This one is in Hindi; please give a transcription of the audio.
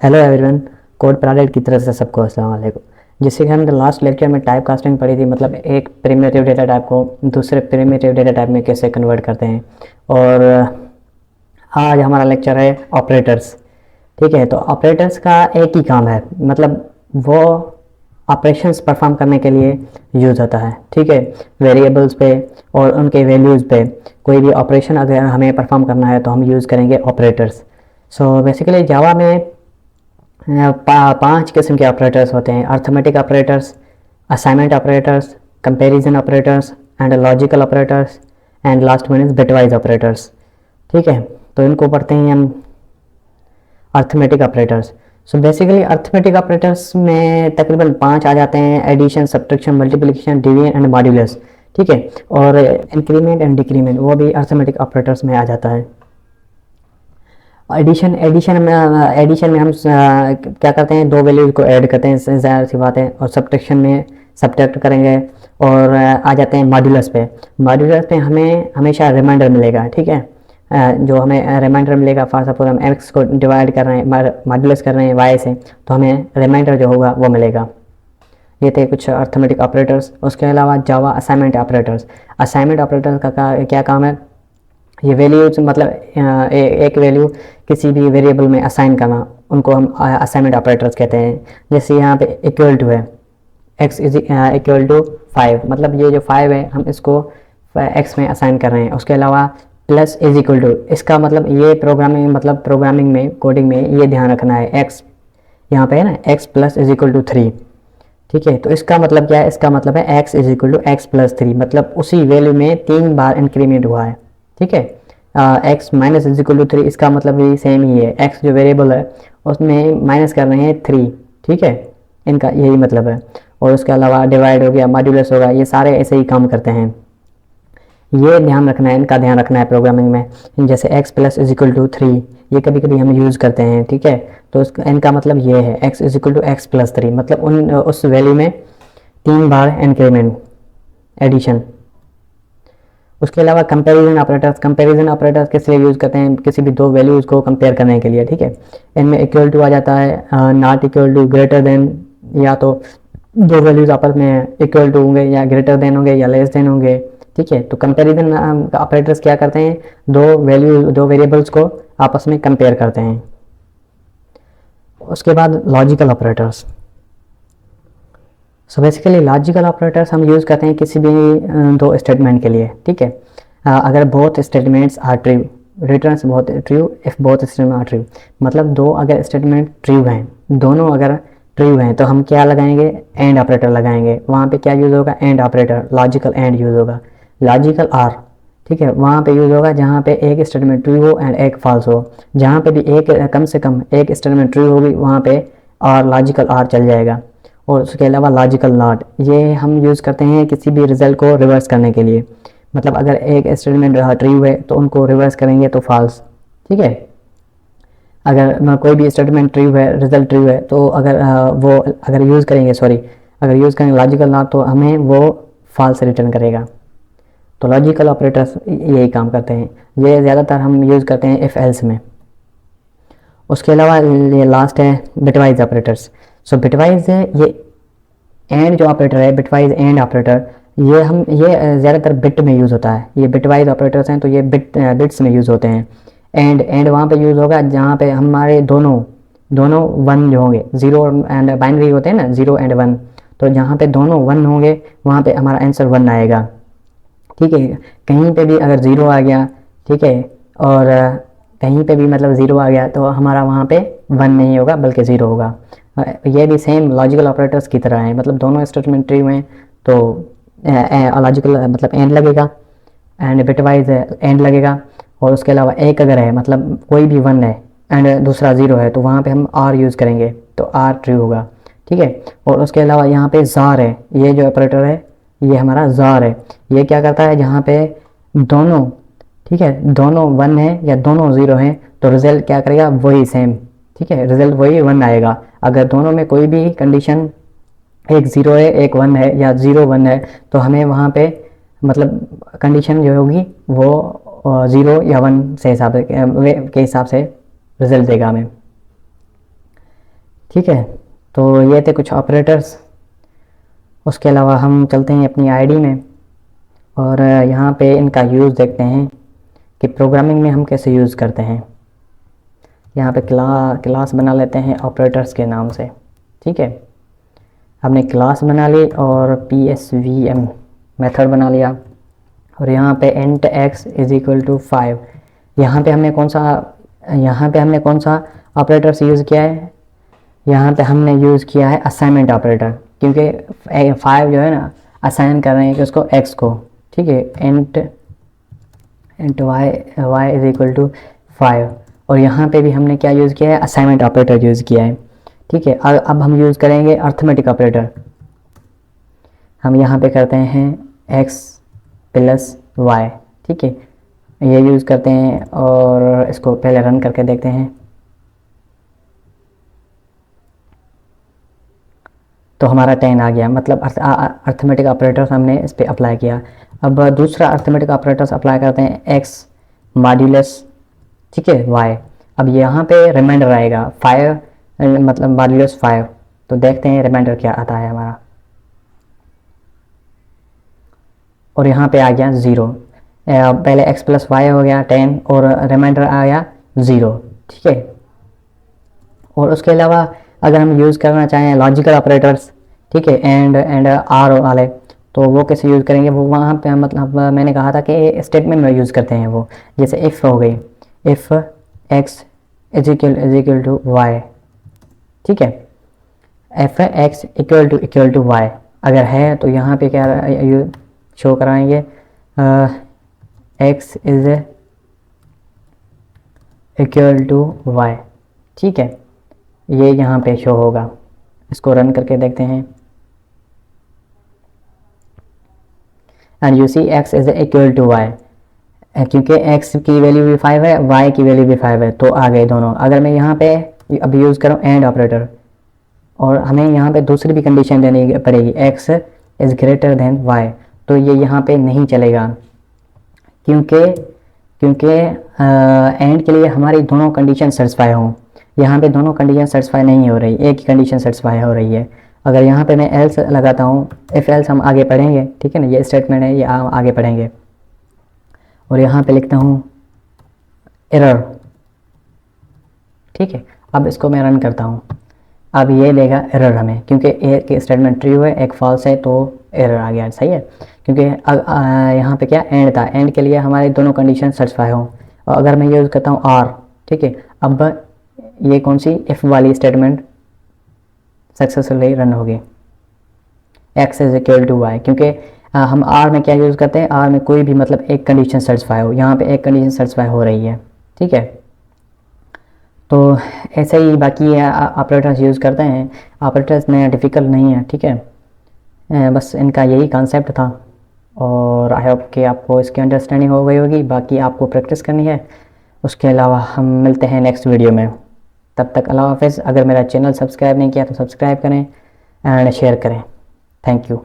Hello everyone. कोड प्रोडक्ट की तरफ से सबको अस्सलाम वालेकुम। जिससे कि हमने लास्ट लेक्चर में टाइप कास्टिंग पढ़ी थी, मतलब एक प्रिमिटिव डेटा टाइप को दूसरे प्रिमिटिव डेटा टाइप में कैसे कन्वर्ट करते हैं। और आज हमारा लेक्चर है ऑपरेटर्स। ठीक है, तो ऑपरेटर्स का एक ही काम है, मतलब वो ऑपरेशंस परफॉर्म करने के लिए यूज़ होता है। ठीक है, वेरिएबल्स पे और उनके वैल्यूज़ पे कोई भी ऑपरेशन अगर हमें परफॉर्म करना है तो हम यूज़ करेंगे ऑपरेटर्स। सो बेसिकली जावा में पांच किस्म के ऑपरेटर्स होते हैं: arithmetic operators, assignment operators, comparison operators and logical operators, and last one is bitwise operators. ठीक है, तो इनको पढ़ते हैं हम arithmetic operators. So basically arithmetic operators में तकरीबन पांच आ जाते हैं: addition, subtraction, multiplication, division and modulus. ठीक है, और इंक्रीमेंट एंड डिक्रीमेंट वो भी अर्थमेटिक ऑपरेटर्स में आ जाता है। एडिशन एडिशन में हम क्या करते हैं, दो वैल्यूज को ऐड करते हैं, ज़ाहिर सी बात है। और सब्ट्रैक्शन में सब्ट्रैक्ट करेंगे। और आ जाते हैं मॉड्यूलस पे। मॉड्यूलस पे हमें हमेशा रिमाइंडर मिलेगा। ठीक है, जो हमें रिमाइंडर मिलेगा, फॉर सपोज हम एक्स को डिवाइड कर रहे हैं, मॉड्यूलस कर रहे हैं वाई से, तो हमें रिमाइंडर जो होगा वो मिलेगा। ये थे कुछ अर्थमेटिक ऑपरेटर्स। उसके अलावा जावा असाइनमेंट ऑपरेटर्स। असाइनमेंट ऑपरेटर्स का क्या काम है, ये वैल्यूज मतलब एक वैल्यू किसी भी वेरिएबल में असाइन करना, उनको हम असाइनमेंट ऑपरेटर्स कहते हैं। जैसे यहाँ पे इक्वल टू है, x इज इक्वल टू 5, मतलब ये जो 5 है हम इसको x में असाइन कर रहे हैं। उसके अलावा प्लस इज इक्वल टू, इसका मतलब ये प्रोग्रामिंग में कोडिंग में ये ध्यान रखना है, x यहाँ पे है ना, x plus is equal to 3। ठीक है, तो इसका मतलब क्या है, इसका मतलब है x is equal to x plus 3, मतलब उसी वैल्यू में 3 बार इंक्रीमेंट हुआ है। ठीक है, x minus is equal to 3, इसका मतलब भी सेम ही है, x जो वेरिएबल है उसमें माइनस कर रहे हैं 3। ठीक है, इनका यही मतलब है। और उसके अलावा डिवाइड हो गया, मॉड्यूलस होगा, ये सारे ऐसे ही काम करते हैं। ये ध्यान रखना है, इनका ध्यान रखना है प्रोग्रामिंग में। जैसे x plus is equal to 3, ये कभी कभी हम यूज़ करते हैं। ठीक है, तो इनका मतलब ये है x is equal to x plus 3, मतलब उस वैल्यू में 3 बार इंक्रीमेंट, एडिशन। उसके अलावा कंपैरिजन ऑपरेटर्स किस लिए यूज़ करते हैं, किसी भी दो वैल्यूज़ को कंपेयर करने के लिए। ठीक है, इनमें इक्वल टू आ जाता है, not equal to, greater than, या तो दो वैल्यूज़ आपस में इक्वल टू होंगे या ग्रेटर देन होंगे या लेस देन होंगे। ठीक है, तो कंपैरिजन ऑपरेटर्स क्या करते हैं, दो वेरिएबल्स को आपस में कंपेयर करते हैं। उसके बाद logical operators. So basically logical operators हम यूज़ करते हैं किसी भी दो स्टेटमेंट के लिए। ठीक है, अगर both statements are true, returns both true if both statement are true, मतलब दो अगर स्टेटमेंट ट्रू हैं, दोनों अगर ट्रू हैं, तो हम क्या लगाएंगे, एंड ऑपरेटर लगाएंगे। वहाँ पे क्या यूज़ होगा, and operator, logical and use होगा। लॉजिकल आर, ठीक है, वहाँ पे यूज़ होगा जहाँ पे एक स्टेटमेंट ट्रू हो एंड एक फॉल्स हो। जहाँ पे भी एक कम से कम एक स्टेटमेंट ट्रू होगी वहाँ पे और लॉजिकल आर चल जाएगा। और उसके अलावा लॉजिकल नॉट, ये हम यूज़ करते हैं किसी भी रिजल्ट को रिवर्स करने के लिए। मतलब अगर एक स्टेटमेंट ट्रू है तो उनको रिवर्स करेंगे तो फॉल्स। ठीक है, अगर कोई भी स्टेटमेंट ट्रू है, रिजल्ट ट्रू है, तो अगर यूज़ करेंगे लॉजिकल नॉट, तो हमें वो फॉल्स रिटर्न करेगा। तो लॉजिकल ऑपरेटर्स यही काम करते हैं। ये ज़्यादातर हम यूज़ करते हैं इफ़ एल्स में। उसके अलावा ये लास्ट है बिटवाइज ऑपरेटर्स। सो बिटवाइज है ये एंड जो ऑपरेटर है, बिटवाइज एंड ऑपरेटर, ये ज़्यादातर बिट में यूज़ होता है। ये बिटवाइज ऑपरेटर्स हैं तो ये बिट्स में यूज़ होते हैं। एंड वहाँ पे यूज़ होगा जहाँ पे हमारे दोनों वन जो होंगे, जीरो एंड बाइनरी होते हैं ना, 0 एंड 1, तो जहाँ पे दोनों वन होंगे वहाँ पे हमारा आंसर 1 आएगा। ठीक है, कहीं पे भी अगर 0 आ गया, ठीक है, और कहीं पे भी मतलब 0 आ गया तो हमारा वहाँ पे 1 नहीं होगा बल्कि 0 होगा। ये भी सेम लॉजिकल ऑपरेटर्स की तरह है, मतलब दोनों स्टेटमेंट ट्रू हैं तो लॉजिकल मतलब एंड लगेगा, एंड बिटवाइज एंड लगेगा। और उसके अलावा एक अगर है, मतलब कोई भी 1 है एंड दूसरा 0 है, तो वहाँ पे हम आर यूज़ करेंगे तो आर ट्रू होगा। ठीक है, और उसके अलावा यहाँ पे जार है, ये जो ऑपरेटर है ये हमारा जार है। ये क्या करता है, जहाँ पे दोनों, ठीक है, दोनों 1 है या दोनों 0 हैं, तो रिजल्ट क्या करेगा, वही सेम। ठीक है, रिजल्ट वही 1 आएगा। अगर दोनों में कोई भी कंडीशन, एक 0 है एक 1 है या 0 1 है, तो हमें वहाँ पे मतलब कंडीशन जो होगी वो 0 या 1 के हिसाब से रिजल्ट देगा हमें। ठीक है, तो ये थे कुछ ऑपरेटर्स। उसके अलावा हम चलते हैं अपनी आईडी में और यहाँ पे इनका यूज़ देखते हैं कि प्रोग्रामिंग में हम कैसे यूज़ करते हैं। यहाँ पे क्लास बना लेते हैं ऑपरेटर्स के नाम से। ठीक है, हमने क्लास बना ली और PSVM मेथड बना लिया और यहाँ पे int x is equal to 5। यहाँ पे हमने कौन सा ऑपरेटर्स यूज़ किया है? यहाँ पे हमने यूज़ किया है असाइनमेंट ऑपरेटर, क्योंकि 5 जो है ना असाइन कर रहे हैं कि उसको x को। ठीक है, int y is equal to 5 और यहाँ पे भी हमने क्या यूज़ किया है? असाइनमेंट ऑपरेटर यूज़ किया है। ठीक है, अब हम यूज़ करेंगे अर्थमेटिक ऑपरेटर। हम यहाँ पे करते हैं x प्लस y। ठीक है, ये यूज़ करते हैं और इसको पहले रन करके देखते हैं। तो हमारा 10 आ गया, मतलब अर्थमेटिक ऑपरेटर्स हमने इस पर अप्लाई किया। अब दूसरा अर्थमेटिक ऑपरेटर्स अप्लाई करते हैं x मॉड्यूलस, ठीक है, y। अब यहाँ पे रिमाइंडर आएगा 5, मतलब मॉड्यूलस 5। तो देखते हैं रिमाइंडर क्या आता है हमारा, और यहाँ पे आ गया 0। पहले x प्लस वाई हो गया 10 और रिमाइंडर आ गया 0। ठीक है, और उसके अलावा अगर हम यूज़ करना चाहें लॉजिकल ऑपरेटर्स, ठीक है, एंड आर वाले, तो वो कैसे यूज़ करेंगे? वो वहाँ पे मतलब मैंने कहा था कि स्टेटमेंट में यूज़ करते हैं वो। जैसे इफ़ हो गई, if x is equal to y. ठीक है, if x equal to y अगर है तो यहाँ पे क्या शो कराएंगे? x is equal to y. ठीक है, ये यहाँ पे शो होगा। इसको रन करके देखते हैं and you see x is equal to y, क्योंकि x की वैल्यू भी 5 है, y की वैल्यू भी 5 है, तो आ गए दोनों। अगर मैं यहाँ पे अब यूज़ करूँ एंड ऑपरेटर और हमें यहाँ पे दूसरी भी कंडीशन देनी पड़ेगी, x is greater than y, तो ये यहाँ पे नहीं चलेगा, क्योंकि एंड के लिए हमारी दोनों कंडीशन सेटिस्फाई हों। यहाँ पे दोनों कंडीशन सेटिस्फाई नहीं हो रही, एक ही कंडीशन सेटिस्फाई हो रही है। अगर यहाँ पे मैं एल्स लगाता हूँ, इफ़ एल्स हम आगे पढ़ेंगे, ठीक है ना, ये स्टेटमेंट है, ये आगे पढ़ेंगे। और यहाँ पे लिखता हूँ एरर। ठीक है, अब इसको मैं रन करता हूँ, अब ये लेगा एरर हमें, क्योंकि एक स्टेटमेंट ट्रू है, एक फॉल्स है, तो एरर आ गया। सही है, क्योंकि यहाँ पे क्या एंड था, एंड के लिए हमारी दोनों कंडीशन सेटिस्फाई हों। और अगर मैं यूज़ करता हूँ आर, ठीक है, अब ये कौन सी इफ़ वाली स्टेटमेंट सक्सेसफुली रन होगी, x is equal to y, क्योंकि हम आर में क्या यूज़ करते हैं? आर में कोई भी मतलब एक कंडीशन सेटिस्फाई हो, यहाँ पे एक कंडीशन सेटिस्फाई हो रही है। ठीक है, तो ऐसे ही बाकी ऑपरेटर्स यूज़ करते हैं। ऑपरेटर्स में डिफ़िकल्ट नहीं है। ठीक है, बस इनका यही कॉन्सेप्ट था और आई होप कि आपको इसकी अंडरस्टैंडिंग हो गई होगी। बाकी आपको प्रैक्टिस करनी है। उसके अलावा हम मिलते हैं नेक्स्ट वीडियो में, तब तक अल्लाह हाफ़िज़। अगर मेरा चैनल सब्सक्राइब नहीं किया तो सब्सक्राइब करें एंड शेयर करें। Thank you.